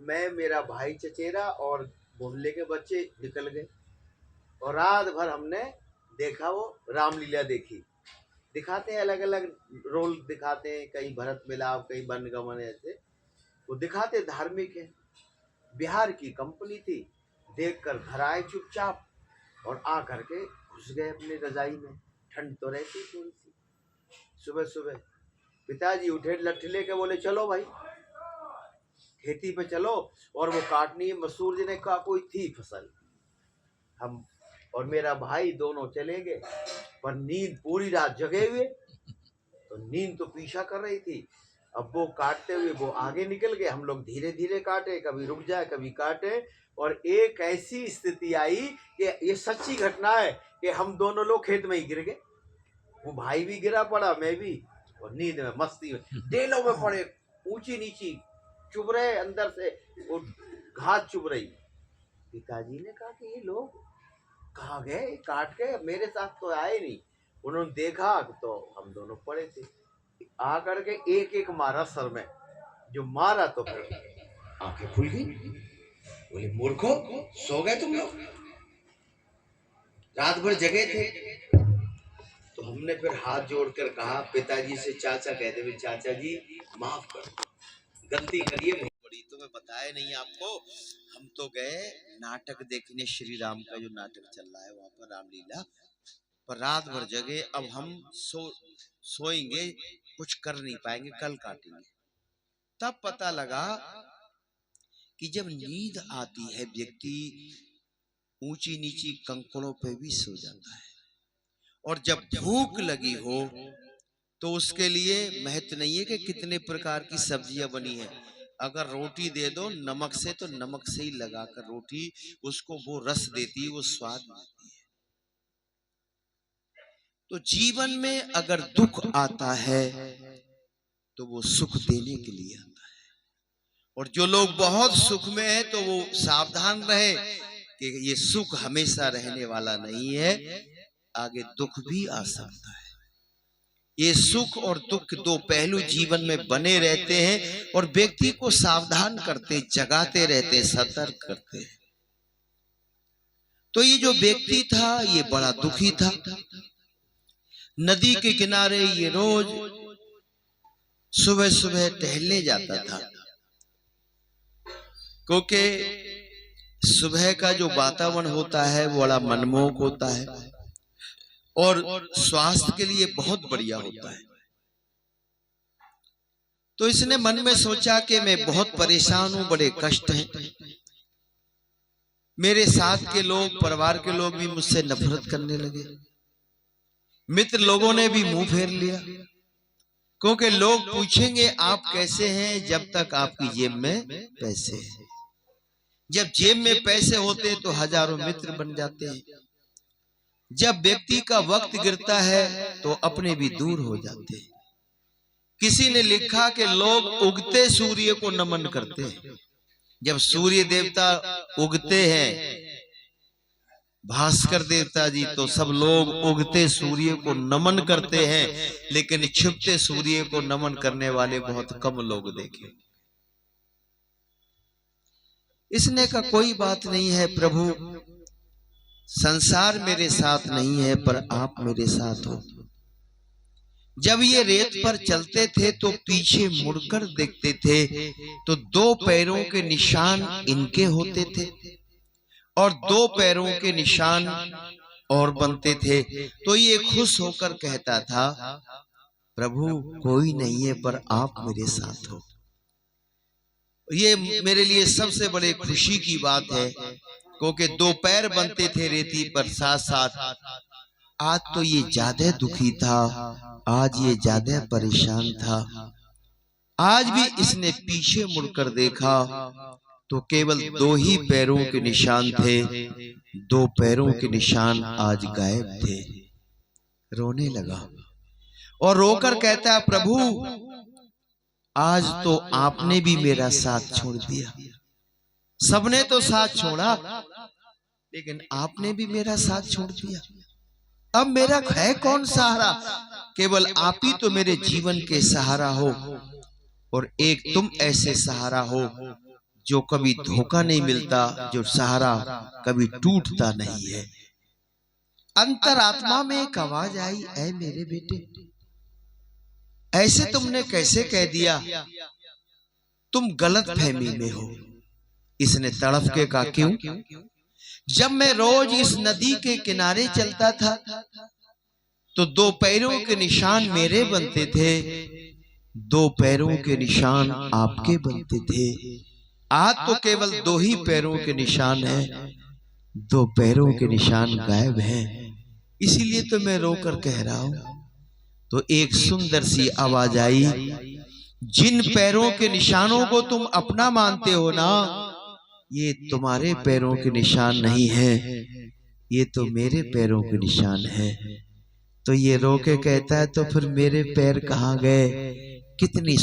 मैं, मेरा भाई चचेरा और मोहल्ले के बच्चे निकल गए और रात भर हमने देखा, वो रामलीला देखी। दिखाते हैं अलग अलग रोल दिखाते हैं, कहीं भरत मिलाप, कहीं बनगमन, ऐसे वो दिखाते धार्मिक है। बिहार की कंपनी थी, देखकर घर आए चुपचाप और आ करके घुस गए अपने रजाई में। ठंड तो रहती थोड़ी सी। सुबह सुबह पिताजी उठे, लट्ठी लेके बोले चलो भाई खेती पे चलो, और वो काटनी है मसूर जी ने कहा, कोई थी फसल। हम और मेरा भाई दोनों चले गए, पर नींद, पूरी रात जगे हुए, तो नींद तो पीछा कर रही थी। अब वो काटते हुए वो आगे निकल गए, हम लोग धीरे धीरे काटे, कभी रुक जाए कभी काटे, और एक ऐसी स्थिति आई कि ये सच्ची घटना है कि हम दोनों लोग खेत में ही गिर गए। वो भाई भी गिरा पड़ा, मैं भी, और नींद में मस्ती में टेलों में पड़े, ऊंची नीची चुभ रहे, अंदर से वो घास चुभ रही। पिताजी ने कहा कि ये लोग कहाँ गए, काट के, मेरे साथ तो आए नहीं। उन्होंने देखा तो हम दोनों पड़े थे, आकर के एक एक मारा सर में। जो मारा तो फिर आंखें खुल गई, बोले मूर्खो, सो गए तुम लोग, रात भर जगे थे। तो हमने फिर हाथ जोड़कर कहा पिताजी से, चाचा कहते हुए, चाचा जी माफ कर, गलती करिए बहुत बड़ी, तुम्हें बताया नहीं आपको, हम तो गए नाटक देखने, श्री राम का जो नाटक चल रहा है वहां पर, रामलीला, पर रात भर जगे। अब हम सोएंगे, कुछ कर नहीं पाएंगे, कल काटेंगे। तब पता लगा कि जब नींद आती है व्यक्ति ऊंची नीची कंकड़ों पे भी सो जाता है, और जब भूख लगी हो तो उसके लिए महत्व नहीं है कि कितने प्रकार की सब्जियां बनी है। अगर रोटी दे दो नमक से, तो नमक से ही लगाकर रोटी उसको वो रस देती है, वो स्वाद देती है। तो जीवन में अगर दुख आता है तो वो सुख देने के लिए आता है, और जो लोग बहुत सुख में है तो वो सावधान रहे कि ये सुख हमेशा रहने वाला नहीं है, आगे दुख भी आ सकता है। ये सुख और दुख दो पहलू जीवन में बने रहते हैं और व्यक्ति को सावधान करते, जगाते रहते, सतर्क करते हैं। तो ये जो व्यक्ति था ये बड़ा दुखी था। नदी के किनारे ये रोज सुबह सुबह टहलने जाता था, क्योंकि सुबह का जो वातावरण होता है वो बड़ा मनमोहक होता है और स्वास्थ्य के लिए बहुत बढ़िया होता है। तो इसने मन में सोचा कि मैं बहुत परेशान हूं, बड़े कष्ट हैं, मेरे साथ के लोग, परिवार के लोग भी मुझसे नफरत करने लगे, मित्र लोगों ने भी मुंह फेर लिया, क्योंकि लोग पूछेंगे आप कैसे हैं जब तक आपकी जेब में पैसे हैं। जब जेब में पैसे होते तो हजारों मित्र बन जाते हैं, जब व्यक्ति का वक्त गिरता है तो अपने भी दूर हो जाते हैं। किसी ने लिखा कि लोग उगते सूर्य को नमन करते हैं। जब सूर्य देवता उगते हैं, भास्कर देवता जी, तो सब लोग उगते सूर्य को नमन करते हैं, लेकिन छिपते सूर्य को नमन करने वाले बहुत कम लोग देखे। इसने का कोई बात नहीं है प्रभु, संसार मेरे साथ नहीं है पर आप मेरे साथ हो। जब ये रेत पर चलते थे तो पीछे मुड़कर देखते थे तो दो पैरों के निशान इनके होते थे और दो पैरों के निशान और बनते थे। तो ये खुश होकर कहता था प्रभु कोई नहीं है पर आप मेरे साथ हो। ये मेरे लिए सबसे बड़े खुशी की बात है, क्योंकि दो पैर बनते थे रेती पर साथ साथ। आज तो ये ज्यादा दुखी था, आज ये ज्यादा परेशान था। आज भी इसने पीछे मुड़कर देखा तो केवल दो ही पैरों के निशान थे, दो पैरों के निशान आज गायब थे। रोने लगा और रोकर कहता है प्रभु आज तो आपने भी मेरा साथ छोड़ दिया। सबने तो साथ छोड़ा लेकिन आपने भी मेरा साथ छोड़ दिया। अब मेरा है कौन सहारा? केवल आप ही तो मेरे जीवन के सहारा हो और एक तुम ऐसे सहारा हो जो कभी धोखा नहीं मिलता, जो सहारा कभी टूटता नहीं है। अंतरात्मा में एक आवाज आई, ऐ मेरे बेटे, ऐसे तुमने कैसे कह दिया, तुम गलत फहमी में हो। इसने तड़प के कहा, क्यों? जब मैं रोज इस नदी के किनारे चलता था तो 2 पैरों के निशान मेरे बनते थे, 2 पैरों के निशान आपके बनते थे। आज तो केवल 2 ही पैरों के निशान हैं, 2 पैरों के निशान गायब हैं। इसीलिए तो मैं रोकर कह रहा हूं। तो एक सुंदर सी आवाज आई, जिन पैरों के निशानों को तुम अपना मानते हो ना, ये तुम्हारे पैरों के निशान नहीं हैं, ये तो मेरे पैरों के निशान हैं। तो ये रो के कहता है, तो फिर मेरे पैर कहाँ गए? कितनी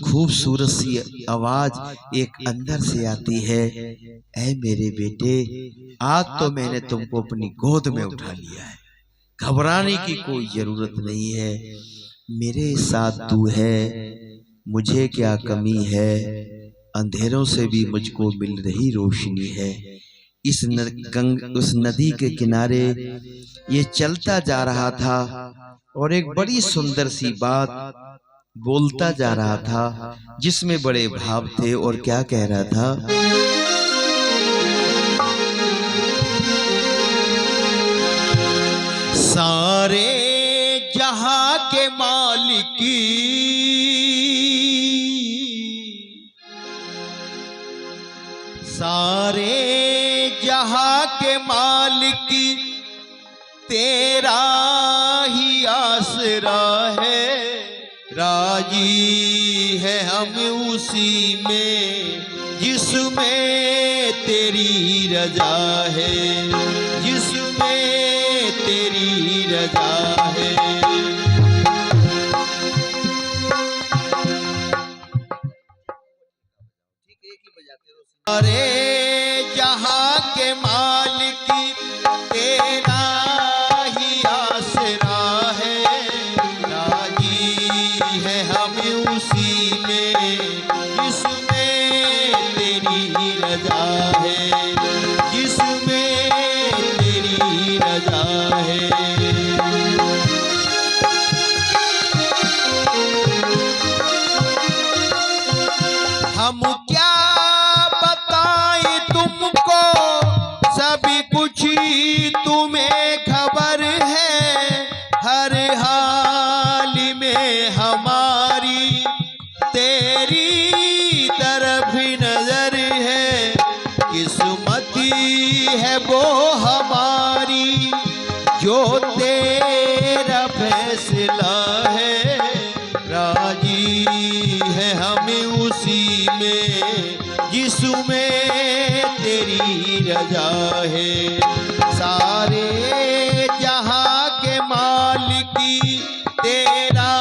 खूबसूरत सी आवाज एक अंदर से आती है, ऐ मेरे बेटे, आज तो मैंने तुमको अपनी गोद में उठा लिया है, घबराने की कोई जरूरत नहीं है, मेरे साथ तू है, मुझे क्या कमी है, अंधेरों से भी मुझको मिल रही रोशनी है। उस नदी के किनारे ये चलता जा रहा था और एक बड़ी सुंदर सी बात बोलता जा रहा था, जिसमें बड़े भाव थे। और क्या कह रहा था? सारे जहां के मालिकी, सारे जहां के मालिकी, तेरा ही आसरा है, राजी है हम उसी में जिसमें तेरी रजा है, जिसमें तेरी रजा है। अरे जहां के मालिकी, तेरा ही आसरा है, राजी है हम उसी में जिसमें तेरी रजा है, जिसमें तेरी रजा है। हम क्या बताएं तुमको, सभी कुछ ही तुम्हें खबर है, हर हाल में हमारी तेरी तरफ नजर है, किस्मती है वो हमारी जो तेरा फैसला है, राजी है हमें उसी में जिसमें तेरी रजा है। सारे जहां के मालिकी, तेरा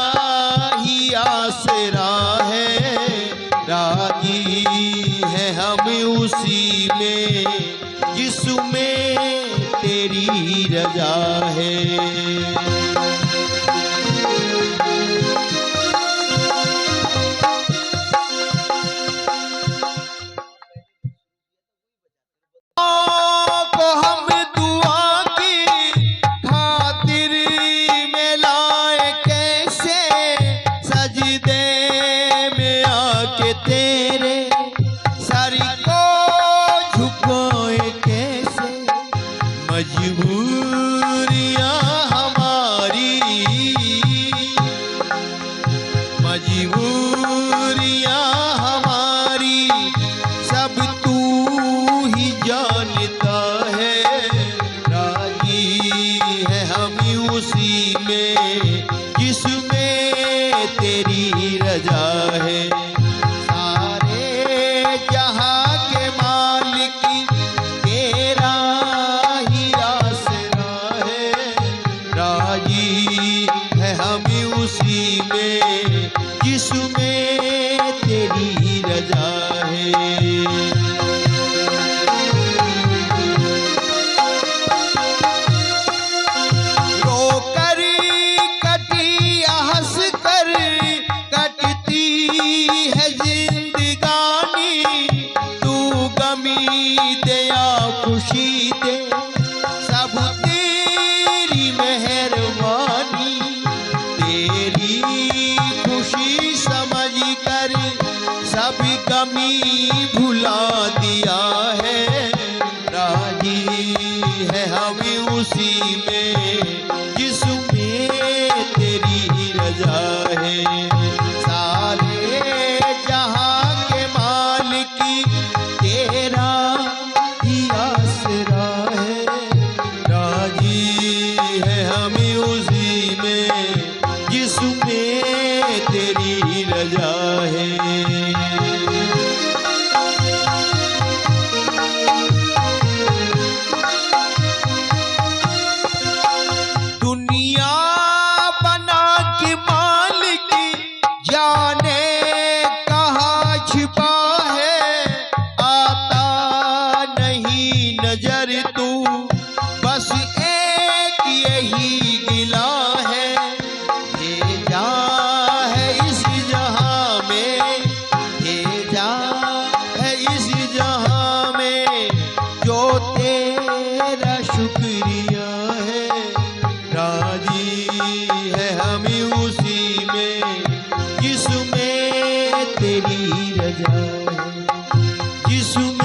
ही आसरा है, राजी है हम उसी में जिसमें तेरी रजा है। मजबूरियां हमारी तेरा ही आसरा है, राजी है हम उसी में जिसमें तेरी रजा है। दुनिया बना के मालिक जाने कहाँ छिपा है, आता नहीं नजर तू बस एक यही गिला है। भेजा है इस जहां में, भेजा है इस जहां में जो तेरा शुक्रिया है, राजी है हम उसी में जिसमें तेरी रजा है, जिसमें